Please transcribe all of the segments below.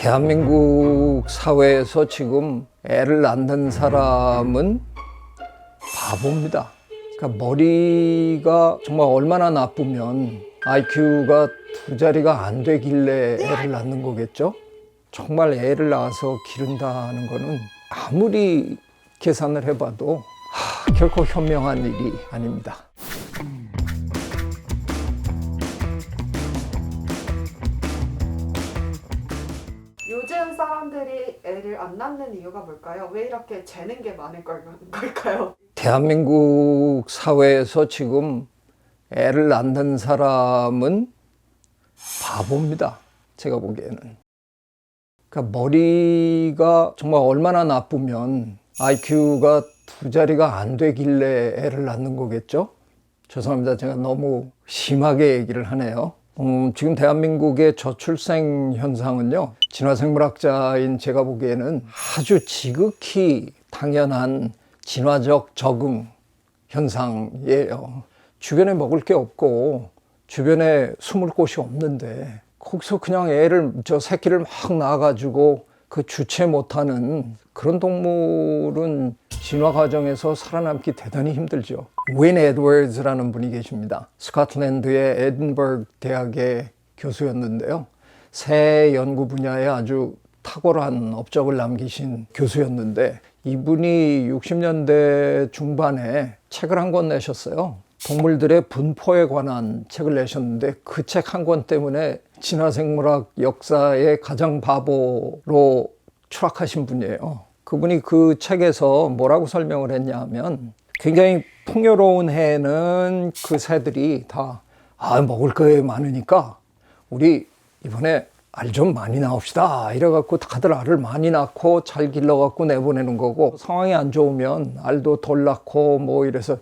대한민국 사회에서 지금 애를 낳는 사람은 바보입니다. 그러니까 머리가 정말 얼마나 나쁘면 IQ가 2자리가 안 되길래 애를 낳는 거겠죠? 정말 애를 낳아서 기른다는 거는 아무리 계산을 해봐도 결코 현명한 일이 아닙니다. 요즘 사람들이 애를 안 낳는 이유가 뭘까요? 왜 이렇게 재는 게 많은 걸까요? 대한민국 사회에서 지금 애를 낳는 사람은 바보입니다. 제가 보기에는. 그러니까 머리가 정말 얼마나 나쁘면 IQ가 2자리가 안 되길래 애를 낳는 거겠죠? 죄송합니다. 제가 너무 심하게 얘기를 하네요. 지금 대한민국의 저출생 현상은요, 진화생물학자인 제가 보기에는 아주 지극히 당연한 진화적 적응 현상이에요. 주변에 먹을 게 없고 주변에 숨을 곳이 없는데 거기서 그냥 애를 새끼를 막 낳아가지고 그 주체 못하는 그런 동물은 진화 과정에서 살아남기 대단히 힘들죠. 윈 에드워즈라는 분이 계십니다. 스코틀랜드의 에딘버그 대학의 교수였는데요. 새 연구 분야에 아주 탁월한 업적을 남기신 교수였는데 이분이 60년대 중반에 책을 한 권 내셨어요. 동물들의 분포에 관한 책을 내셨는데 그 책 한 권 때문에 진화생물학 역사의 가장 바보로 추락하신 분이에요. 그분이 그 책에서 뭐라고 설명을 했냐면 굉장히 풍요로운 해에는 그 새들이 다 먹을 거 많으니까 우리 이번에 알 좀 많이 낳읍시다 이래갖고 다들 알을 많이 낳고 잘 길러갖고 내보내는 거고, 상황이 안 좋으면 알도 덜 낳고 뭐 이래서,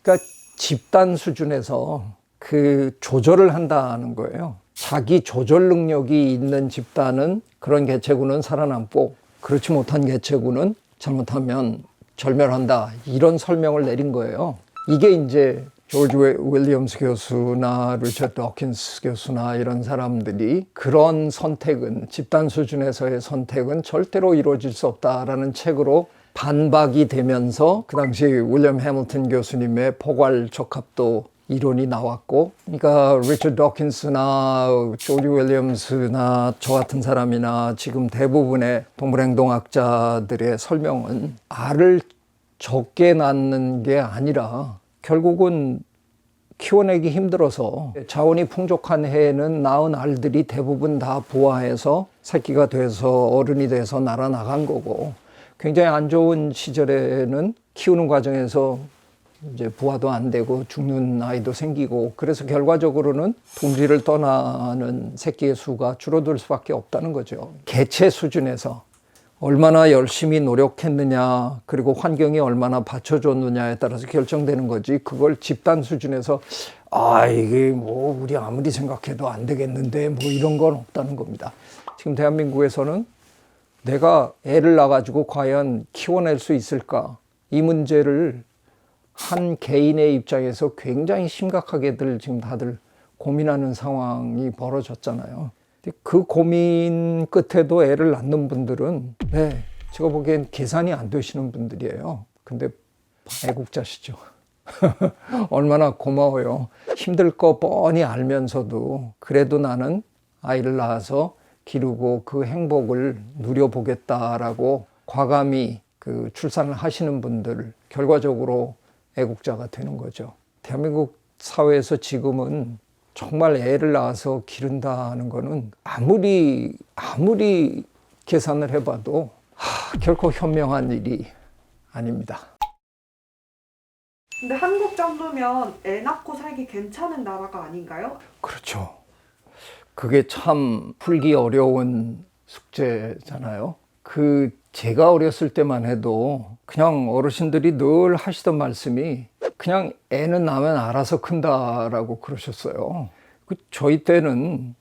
그러니까 집단 수준에서 그 조절을 한다는 거예요. 자기 조절 능력이 있는 집단은 그런 개체군은 살아남고 그렇지 못한 개체군은 잘못하면 절멸한다, 이런 설명을 내린 거예요. 이게 이제 조지 윌리엄스 교수나 리처드 더킨스 교수나 이런 사람들이 그런 선택은, 집단 수준에서의 선택은 절대로 이루어질 수 없다라는 책으로 반박이 되면서 그 당시 윌리엄 해밀턴 교수님의 포괄적합도 이론이 나왔고, 그러니까 리처드 더킨스나 조지 윌리엄스나 저 같은 사람이나 지금 대부분의 동물행동학자들의 설명은 알을 적게 낳는 게 아니라 결국은 키워내기 힘들어서 자원이 풍족한 해에는 낳은 알들이 대부분 다 부화해서 새끼가 돼서 어른이 돼서 날아나간 거고, 굉장히 안 좋은 시절에는 키우는 과정에서 이제 부화도 안 되고 죽는 아이도 생기고, 그래서 결과적으로는 둥지를 떠나는 새끼의 수가 줄어들 수밖에 없다는 거죠. 개체 수준에서 얼마나 열심히 노력했느냐, 그리고 환경이 얼마나 받쳐줬느냐에 따라서 결정되는 거지, 그걸 집단 수준에서 이게 뭐 우리 아무리 생각해도 안 되겠는데 뭐 이런 건 없다는 겁니다. 지금 대한민국에서는 내가 애를 낳아가지고 과연 키워낼 수 있을까, 이 문제를 한 개인의 입장에서 굉장히 심각하게들 지금 다들 고민하는 상황이 벌어졌잖아요. 그 고민 끝에도 애를 낳는 분들은 제가 보기엔 계산이 안 되시는 분들이에요. 근데 애국자시죠. 얼마나 고마워요. 힘들 거 뻔히 알면서도 그래도 나는 아이를 낳아서 기르고 그 행복을 누려보겠다라고 과감히 그 출산을 하시는 분들, 결과적으로 애국자가 되는 거죠. 대한민국 사회에서 지금은 정말 애를 낳아서 기른다는 거는 아무리 계산을 해봐도 결코 현명한 일이 아닙니다. 근데 한국 정도면 애 낳고 살기 괜찮은 나라가 아닌가요? 그렇죠. 그게 참 풀기 어려운 숙제잖아요. 제가 어렸을 때만 해도 그냥 어르신들이 늘 하시던 말씀이 그냥 애는 낳으면 알아서 큰다라고 그러셨어요. 저희 때는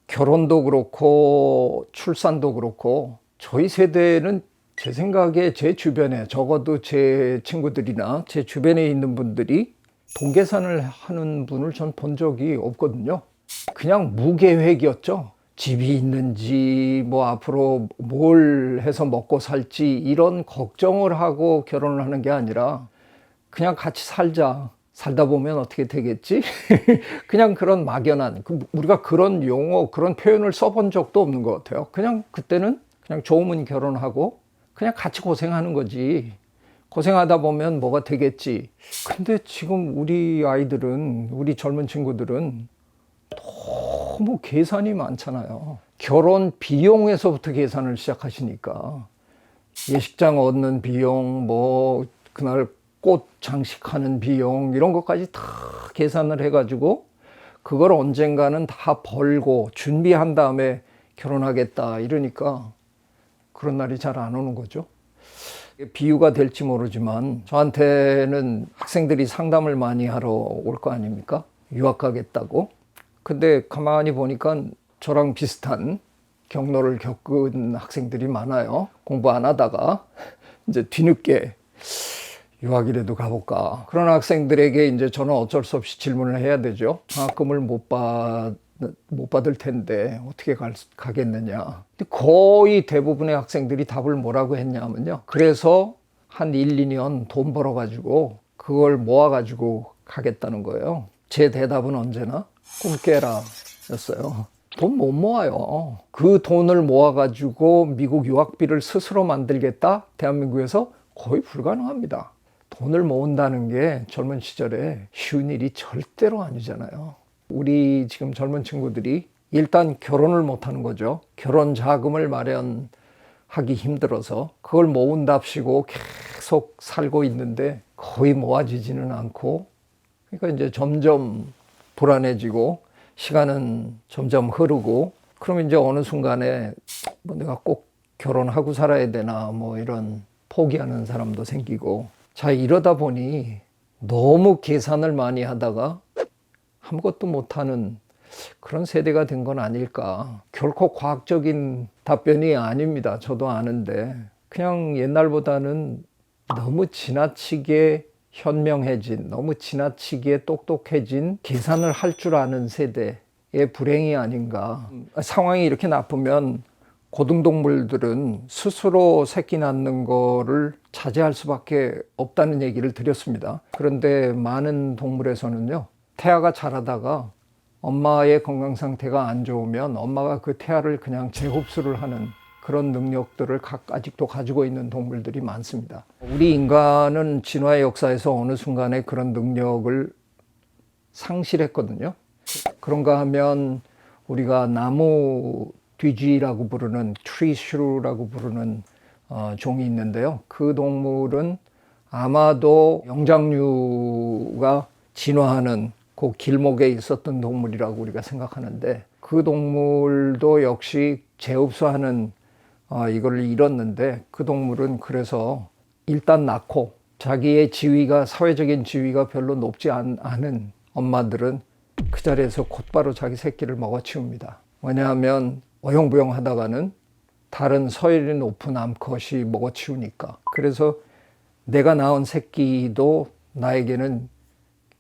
결혼도 그렇고 출산도 그렇고 저희 세대는 제 생각에 제 주변에, 적어도 제 친구들이나 제 주변에 있는 분들이 동계산을 하는 분을 전 본 적이 없거든요. 그냥 무계획이었죠. 집이 있는지 뭐 앞으로 뭘 해서 먹고 살지 이런 걱정을 하고 결혼을 하는 게 아니라 그냥 같이 살자. 살다 보면 어떻게 되겠지? 그냥 그런 막연한, 우리가 그런 용어, 그런 표현을 써본 적도 없는 것 같아요. 그냥 그때는 그냥 좋으면 결혼하고 그냥 같이 고생하는 거지. 고생하다 보면 뭐가 되겠지. 근데 지금 우리 아이들은, 우리 젊은 친구들은 너무 계산이 많잖아요. 결혼 비용에서부터 계산을 시작하시니까 예식장 얻는 비용, 뭐 그날 꽃 장식하는 비용 이런 것까지 다 계산을 해가지고 그걸 언젠가는 다 벌고 준비한 다음에 결혼하겠다 이러니까 그런 날이 잘 안 오는 거죠. 비유가 될지 모르지만 저한테는 학생들이 상담을 많이 하러 올 거 아닙니까? 유학 가겠다고. 근데 가만히 보니까 저랑 비슷한 경로를 겪은 학생들이 많아요. 공부 안 하다가 이제 뒤늦게 유학이라도 가볼까. 그런 학생들에게 이제 저는 어쩔 수 없이 질문을 해야 되죠. 장학금을 못 받을 텐데 어떻게 가겠느냐. 근데 거의 대부분의 학생들이 답을 뭐라고 했냐면요. 그래서 한 1, 2년 돈 벌어가지고 그걸 모아가지고 가겠다는 거예요. 제 대답은 언제나 꿈 깨라 였어요. 돈 못 모아요. 그 돈을 모아가지고 미국 유학비를 스스로 만들겠다? 대한민국에서 거의 불가능합니다. 돈을 모은다는 게 젊은 시절에 쉬운 일이 절대로 아니잖아요. 우리 지금 젊은 친구들이 일단 결혼을 못 하는 거죠. 결혼 자금을 마련하기 힘들어서 그걸 모은답시고 계속 살고 있는데 거의 모아지지는 않고, 그러니까 이제 점점 불안해지고 시간은 점점 흐르고, 그러면 이제 어느 순간에 뭐 내가 꼭 결혼하고 살아야 되나 뭐 이런 포기하는 사람도 생기고. 자, 이러다 보니 너무 계산을 많이 하다가 아무것도 못하는 그런 세대가 된 건 아닐까. 결코 과학적인 답변이 아닙니다. 저도 아는데 그냥 옛날보다는 너무 지나치게 현명해진, 너무 지나치게 똑똑해진 계산을 할 줄 아는 세대의 불행이 아닌가. 상황이 이렇게 나쁘면 고등동물들은 스스로 새끼 낳는 거를 자제할 수밖에 없다는 얘기를 드렸습니다. 그런데 많은 동물에서는요, 태아가 자라다가 엄마의 건강 상태가 안 좋으면 엄마가 그 태아를 그냥 재흡수를 하는 그런 능력들을 아직도 가지고 있는 동물들이 많습니다. 우리 인간은 진화의 역사에서 어느 순간에 그런 능력을 상실했거든요. 그런가 하면 우리가 나무 뒤쥐라고 부르는 트리 슈루라고 부르는 종이 있는데요. 그 동물은 아마도 영장류가 진화하는 그 길목에 있었던 동물이라고 우리가 생각하는데, 그 동물도 역시 재흡수하는 이걸 잃었는데, 그 동물은 그래서 일단 낳고 자기의 지위가, 사회적인 지위가 별로 높지 않은 엄마들은 그 자리에서 곧바로 자기 새끼를 먹어치웁니다. 왜냐하면 어영부영 하다가는 다른 서열이 높은 암컷이 먹어치우니까. 그래서 내가 낳은 새끼도 나에게는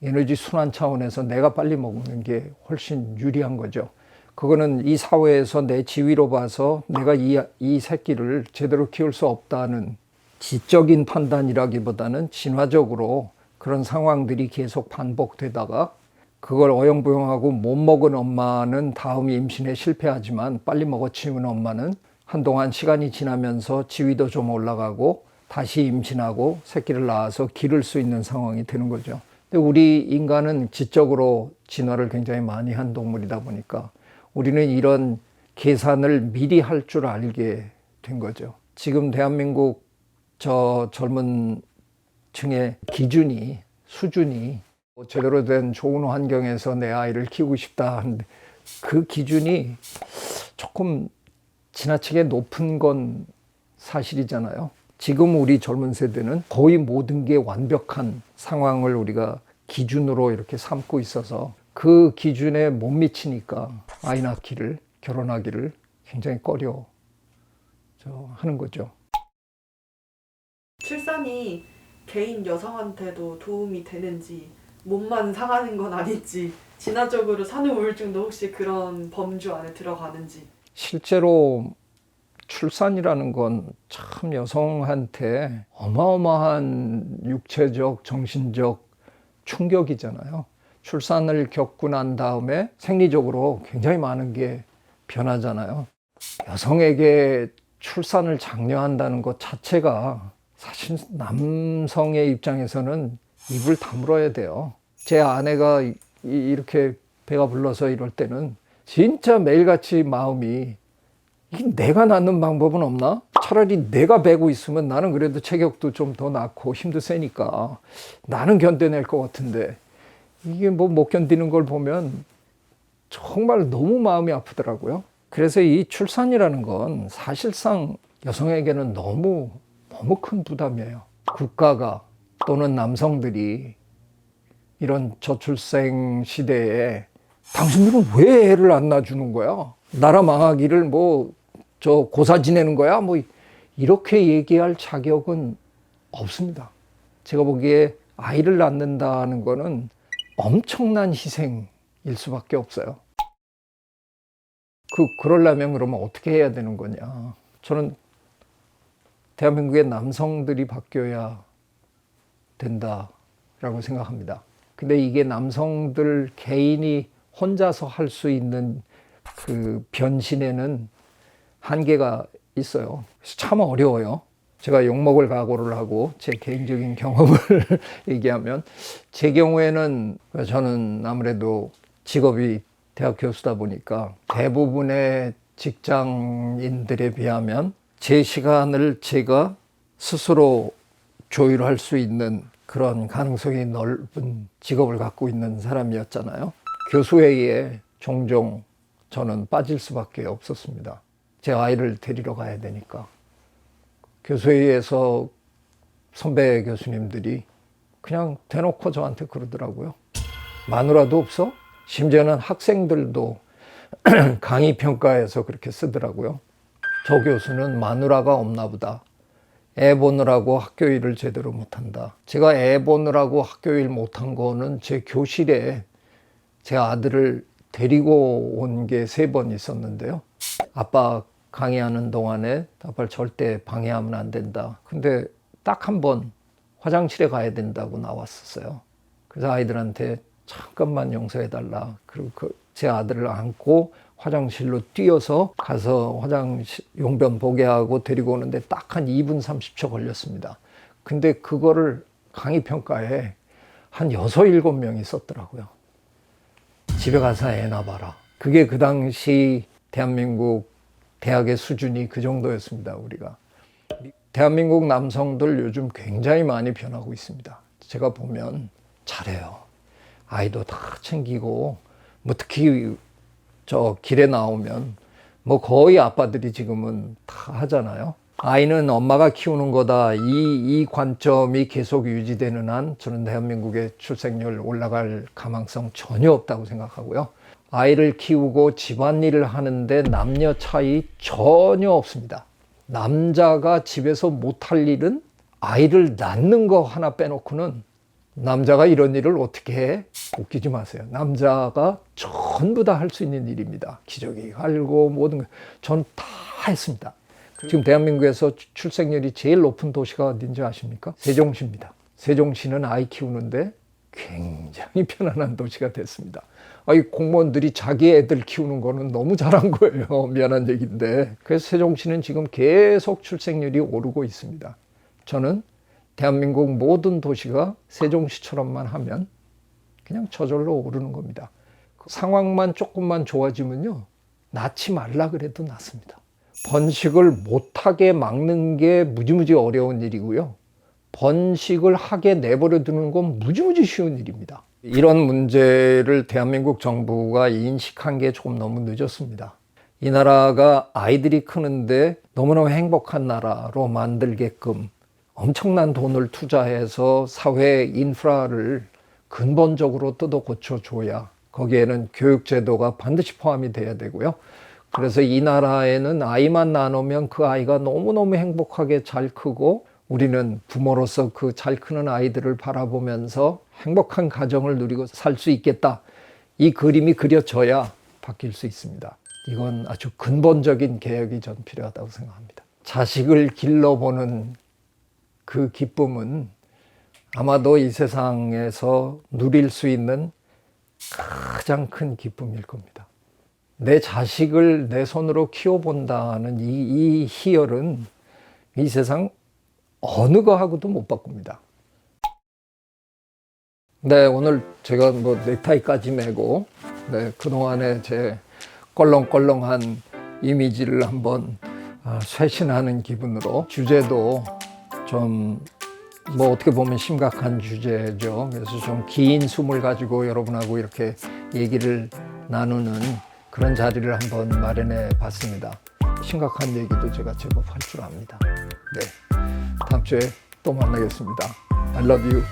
에너지 순환 차원에서 내가 빨리 먹는 게 훨씬 유리한 거죠. 그거는 이 사회에서 내 지위로 봐서 내가 이 새끼를 제대로 키울 수 없다는 지적인 판단이라기보다는 진화적으로 그런 상황들이 계속 반복되다가 그걸 어영부영하고 못 먹은 엄마는 다음 임신에 실패하지만 빨리 먹어치우는 엄마는 한동안 시간이 지나면서 지위도 좀 올라가고 다시 임신하고 새끼를 낳아서 기를 수 있는 상황이 되는 거죠. 근데 우리 인간은 지적으로 진화를 굉장히 많이 한 동물이다 보니까 우리는 이런 계산을 미리 할 줄 알게 된 거죠. 지금 대한민국 저 젊은 층의 수준이 제대로 된 좋은 환경에서 내 아이를 키우고 싶다 하는데 그 기준이 조금 지나치게 높은 건 사실이잖아요. 지금 우리 젊은 세대는 거의 모든 게 완벽한 상황을 우리가 기준으로 이렇게 삼고 있어서 그 기준에 못 미치니까 아이 낳기를, 결혼하기를 굉장히 꺼려 하는 거죠. 출산이 개인 여성한테도 도움이 되는지 몸만 상하는 건 아닌지, 진화적으로 산후 우울증도 혹시 그런 범주 안에 들어가는지. 실제로 출산이라는 건 참 여성한테 어마어마한 육체적, 정신적 충격이잖아요. 출산을 겪고 난 다음에 생리적으로 굉장히 많은 게 변하잖아요. 여성에게 출산을 장려한다는 것 자체가 사실 남성의 입장에서는 입을 다물어야 돼요. 제 아내가 이렇게 배가 불러서 이럴 때는 진짜 매일같이 마음이 이게 내가 낳는 방법은 없나? 차라리 내가 배고 있으면 나는 그래도 체격도 좀 더 낳고 힘도 세니까 나는 견뎌낼 것 같은데 이게 뭐 못 견디는 걸 보면 정말 너무 마음이 아프더라고요. 그래서 이 출산이라는 건 사실상 여성에게는 너무 큰 부담이에요. 국가가 또는 남성들이 이런 저출생 시대에 당신들은 왜 애를 안 낳아주는 거야? 나라 망하기를 뭐 저 고사 지내는 거야? 뭐 이렇게 얘기할 자격은 없습니다. 제가 보기에 아이를 낳는다는 거는 엄청난 희생일 수밖에 없어요. 그러려면 그러면 어떻게 해야 되는 거냐? 저는 대한민국의 남성들이 바뀌어야 된다라고 생각합니다. 근데 이게 남성들 개인이 혼자서 할 수 있는 그 변신에는 한계가 있어요. 그래서 참 어려워요. 제가 욕먹을 각오를 하고 제 개인적인 경험을 얘기하면 제 경우에는 저는 아무래도 직업이 대학 교수다 보니까 대부분의 직장인들에 비하면 제 시간을 제가 스스로 조율할 수 있는 그런 가능성이 넓은 직업을 갖고 있는 사람이었잖아요. 교수회의에 종종 저는 빠질 수밖에 없었습니다. 제 아이를 데리러 가야 되니까. 교수회의에서 선배 교수님들이 그냥 대놓고 저한테 그러더라고요. 마누라도 없어? 심지어는 학생들도 강의 평가에서 그렇게 쓰더라고요. 저 교수는 마누라가 없나 보다. 애 보느라고 학교 일을 제대로 못한다. 제가 애 보느라고 학교 일 못한 거는 제 교실에 제 아들을 데리고 온 게 3번 있었는데요. 아빠 강의하는 동안에 아빠를 절대 방해하면 안 된다. 근데 딱 한 번 화장실에 가야 된다고 나왔었어요. 그래서 아이들한테 잠깐만 용서해달라. 그리고 제 아들을 안고 화장실로 뛰어서 가서 화장실 용변 보게 하고 데리고 오는데 딱 한 2분 30초 걸렸습니다. 근데 그거를 강의 평가에 한 6, 7명이 썼더라고요. 집에 가서 애 낳아봐라. 그게 그 당시 대한민국 대학의 수준이 그 정도였습니다. 우리가. 대한민국 남성들 요즘 굉장히 많이 변하고 있습니다. 제가 보면 잘해요. 아이도 다 챙기고 뭐 특히 저 길에 나오면 뭐 거의 아빠들이 지금은 다 하잖아요. 아이는 엄마가 키우는 거다. 이 관점이 계속 유지되는 한 저는 대한민국의 출생률 올라갈 가망성 전혀 없다고 생각하고요. 아이를 키우고 집안일을 하는데 남녀 차이 전혀 없습니다. 남자가 집에서 못할 일은 아이를 낳는 거 하나 빼놓고는 남자가 이런 일을 어떻게 해? 웃기지 마세요. 남자가 전부 다 할 수 있는 일입니다. 기저귀 갈고 모든 거 전 다 했습니다. 지금 대한민국에서 출생률이 제일 높은 도시가 어딘지 아십니까? 세종시입니다. 세종시는 아이 키우는데 굉장히 편안한 도시가 됐습니다. 이 공무원들이 자기 애들 키우는 거는 너무 잘한 거예요. 미안한 얘기인데. 그래서 세종시는 지금 계속 출생률이 오르고 있습니다. 저는 대한민국 모든 도시가 세종시처럼만 하면 그냥 저절로 오르는 겁니다. 상황만 조금만 좋아지면요. 낳지 말라 그래도 낳습니다. 번식을 못하게 막는 게 무지무지 어려운 일이고요. 번식을 하게 내버려 두는 건 무지무지 쉬운 일입니다. 이런 문제를 대한민국 정부가 인식한 게 조금 너무 늦었습니다. 이 나라가 아이들이 크는데 너무너무 행복한 나라로 만들게끔 엄청난 돈을 투자해서 사회 인프라를 근본적으로 뜯어 고쳐줘야 거기에는 교육제도가 반드시 포함이 돼야 되고요. 그래서 이 나라에는 아이만 낳으면 그 아이가 너무너무 행복하게 잘 크고 우리는 부모로서 그 잘 크는 아이들을 바라보면서 행복한 가정을 누리고 살 수 있겠다. 이 그림이 그려져야 바뀔 수 있습니다. 이건 아주 근본적인 개혁이 전 필요하다고 생각합니다. 자식을 길러보는 그 기쁨은 아마도 이 세상에서 누릴 수 있는 가장 큰 기쁨일 겁니다. 내 자식을 내 손으로 키워본다는 이 희열은 이 세상 어느 거하고도 못 바꿉니다. 네, 오늘 제가 넥타이까지 메고 그동안의 제 껄렁껄렁한 이미지를 한번 쇄신하는 기분으로, 주제도 좀 어떻게 보면 심각한 주제죠. 그래서 좀 긴 숨을 가지고 여러분하고 이렇게 얘기를 나누는 그런 자리를 한번 마련해 봤습니다. 심각한 얘기도 제가 제법 할 줄 압니다. 네, 다음 주에 또 만나겠습니다. I love you.